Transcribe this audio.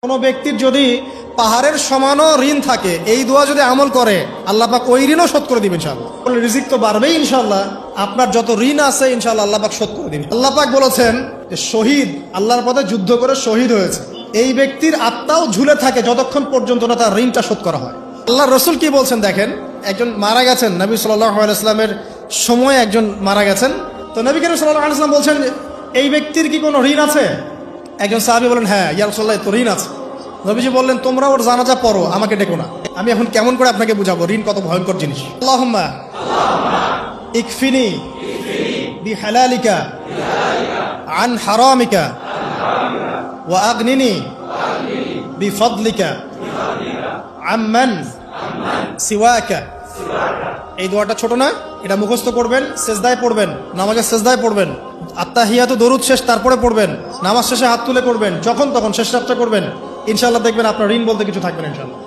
কোনো ব্যক্তির যদি পাহাড়ের সমানও ঋণ থাকে, এই দোয়া যদি আমল করে আল্লাহ পাক ওই ঋণও শোধ করে দিবেন ইনশাআল্লাহ। রিজিক তো বাড়বেই ইনশাআল্লাহ, আপনার যত ঋণ আছে ইনশাআল্লাহ আল্লাহ পাক শোধ করে দিবেন। আল্লাহ পাক বলেছেন যে শহীদ, আল্লাহর পথে যুদ্ধ করে শহীদ হয়েছে, এই ব্যক্তির আত্মাও ঝুলে থাকে যতক্ষণ পর্যন্ত না তার ঋণটা শোধ করা হয়। আল্লাহর রসুল কি বলছেন দেখেন, একজন মারা গেছেন, নবী সাল্লাল্লাহু আলাইহি ওয়াসাল্লামের সময় একজন মারা গেছেন, তো নবী করিম সাল্লাল্লাহু আলাইহি ওয়াসাল্লাম বলছেন এই ব্যক্তির কি কোনো ঋণ আছে? একজন সাহাবী বলেন হ্যাঁ ইয়া রাসূলুল্লাহ, তো ঋণ আছে। নবীজি বললেন তোমরা ওর জানাজা পড়ো, আমাকে ডেকো না। আমি এখন কেমন করে আপনাকে বুঝাবো ঋণ কত ভয়ঙ্কর জিনিস। আল্লাহুম্মা ইকফিনি বিহালালিকা আন হারামিকা ওয়া আগনিনি বিফদলিকা আম্মান সিওয়াকা। এই দোয়াটা ছোট না, এটা মুখস্থ করবেন, সেজদায় পড়বেন, নামাজের সেজদায় পড়বেন, আত্তাহিয়াতু দরুদ শেষ তারপরে পড়বেন, নামাজ শেষে হাত তুলে করবেন, যখন তখন শেষ রাতটা করবেন, ইনশাআল্লাহ দেখবেন আপনার ঋণ বলতে কিছু থাকবে না ইনশাআল্লাহ।